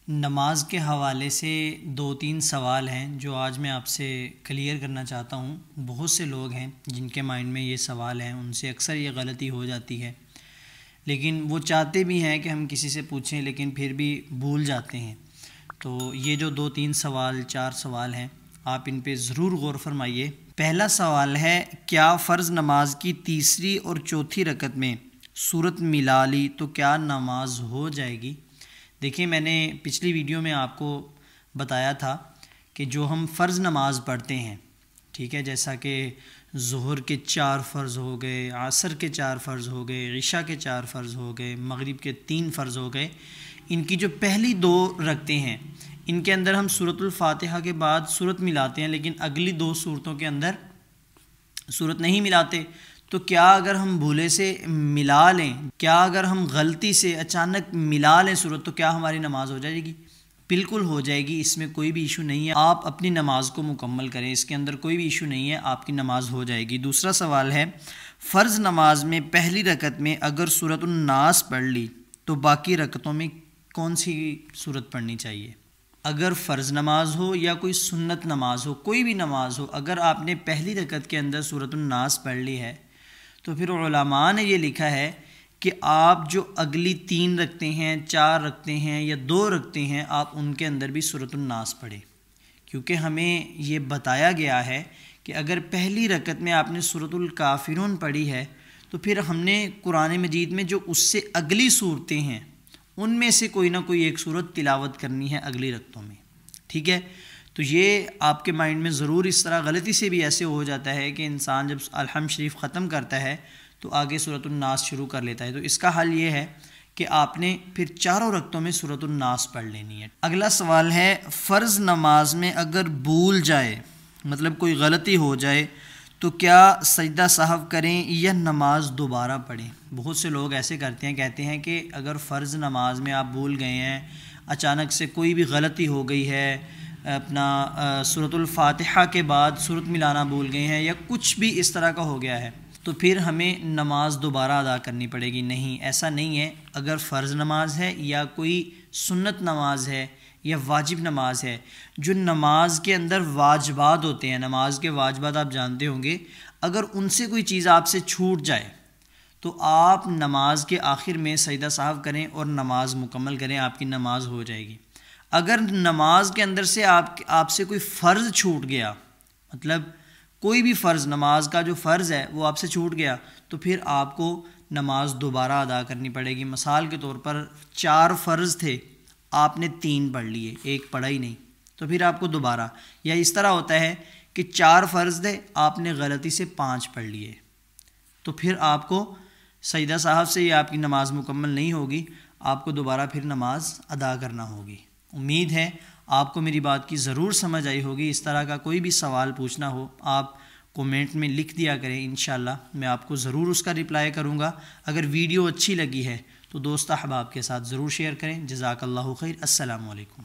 نماز کے حوالے سے 2-3 سوال ہیں جو آج میں آپ سے کلیئر کرنا چاہتا ہوں۔ بہت سے لوگ ہیں جن کے مائنڈ میں یہ سوال ہیں، ان سے اکثر یہ غلطی ہو جاتی ہے، لیکن وہ چاہتے بھی ہیں کہ ہم کسی سے پوچھیں لیکن پھر بھی بھول جاتے ہیں۔ تو یہ جو 2-3 سوال 4 سوال ہیں، آپ ان پہ ضرور غور فرمائیے۔ پہلا سوال ہے، کیا فرض نماز کی تیسری اور چوتھی رکعت میں سورت ملا لی تو کیا نماز ہو جائے گی؟ دیکھیں، میں نے پچھلی ویڈیو میں آپ کو بتایا تھا کہ جو ہم فرض نماز پڑھتے ہیں، ٹھیک ہے، جیسا کہ ظہر کے 4 فرض ہو گئے، عصر کے 4 فرض ہو گئے، عشاء کے 4 فرض ہو گئے، مغرب کے 3 فرض ہو گئے، ان کی جو پہلی 2 رکعتیں ہیں ان کے اندر ہم سورۃ الفاتحہ کے بعد سورت ملاتے ہیں، لیکن اگلی 2 صورتوں کے اندر سورت نہیں ملاتے۔ تو کیا اگر ہم بھولے سے ملا لیں، کیا اگر ہم غلطی سے اچانک ملا لیں سورت، تو کیا ہماری نماز ہو جائے گی؟ بالکل ہو جائے گی، اس میں کوئی بھی ایشو نہیں ہے۔ آپ اپنی نماز کو مکمل کریں، اس کے اندر کوئی بھی ایشو نہیں ہے، آپ کی نماز ہو جائے گی۔ دوسرا سوال ہے، فرض نماز میں پہلی رکعت میں اگر سورۃ الناس پڑھ لی تو باقی رکعتوں میں کون سی سورت پڑھنی چاہیے؟ اگر فرض نماز ہو یا کوئی سنت نماز ہو، کوئی بھی نماز ہو، اگر آپ نے پہلی رکعت کے اندر سورۃ الناس پڑھ لی ہے تو پھر علماء نے یہ لکھا ہے کہ آپ جو اگلی 3 رکھتے ہیں، 4 رکھتے ہیں یا 2 رکھتے ہیں، آپ ان کے اندر بھی سورۃ الناس پڑھیں، کیونکہ ہمیں یہ بتایا گیا ہے کہ اگر پہلی رکعت میں آپ نے سورۃ الکافرون پڑھی ہے تو پھر ہم نے قرآن مجید میں جو اس سے اگلی صورتیں ہیں ان میں سے کوئی نہ کوئی ایک صورت تلاوت کرنی ہے اگلی رکعتوں میں، ٹھیک ہے۔ تو یہ آپ کے مائنڈ میں ضرور اس طرح غلطی سے بھی ایسے ہو جاتا ہے کہ انسان جب الحمد شریف ختم کرتا ہے تو آگے سورۃ الناس شروع کر لیتا ہے۔ تو اس کا حل یہ ہے کہ آپ نے پھر 4 رکعتوں میں سورۃ الناس پڑھ لینی ہے۔ اگلا سوال ہے، فرض نماز میں اگر بھول جائے، مطلب کوئی غلطی ہو جائے، تو کیا سجدہ سہو کریں یا نماز دوبارہ پڑھیں؟ بہت سے لوگ ایسے کرتے ہیں، کہتے ہیں کہ اگر فرض نماز میں آپ بھول گئے ہیں، اچانک سے کوئی بھی غلطی ہو گئی ہے، اپنا سورۃ الفاتحہ کے بعد سورت ملانا بھول گئے ہیں یا کچھ بھی اس طرح کا ہو گیا ہے، تو پھر ہمیں نماز دوبارہ ادا کرنی پڑے گی۔ نہیں، ایسا نہیں ہے۔ اگر فرض نماز ہے یا کوئی سنت نماز ہے یا واجب نماز ہے، جو نماز کے اندر واجبات ہوتے ہیں، نماز کے واجبات آپ جانتے ہوں گے، اگر ان سے کوئی چیز آپ سے چھوٹ جائے تو آپ نماز کے آخر میں سجدہ سہو کریں اور نماز مکمل کریں، آپ کی نماز ہو جائے گی۔ اگر نماز کے اندر سے آپ سے کوئی فرض چھوٹ گیا، مطلب کوئی بھی فرض، نماز کا جو فرض ہے وہ آپ سے چھوٹ گیا، تو پھر آپ کو نماز دوبارہ ادا کرنی پڑے گی۔ مثال کے طور پر 4 فرض تھے، آپ نے 3 پڑھ لیے، 1 پڑھا ہی نہیں، تو پھر آپ کو دوبارہ، یا اس طرح ہوتا ہے کہ 4 فرض تھے، آپ نے غلطی سے 5 پڑھ لیے، تو پھر آپ کو سجدہ سہو سے یہ آپ کی نماز مکمل نہیں ہوگی، آپ کو دوبارہ پھر نماز ادا کرنا ہوگی۔ امید ہے آپ کو میری بات کی ضرور سمجھ آئی ہوگی۔ اس طرح کا کوئی بھی سوال پوچھنا ہو آپ کومنٹ میں لکھ دیا کریں، انشاءاللہ میں آپ کو ضرور اس کا رپلائی کروں گا۔ اگر ویڈیو اچھی لگی ہے تو دوست احباب کے ساتھ ضرور شیئر کریں۔ جزاک اللہ خیر۔ السلام علیکم۔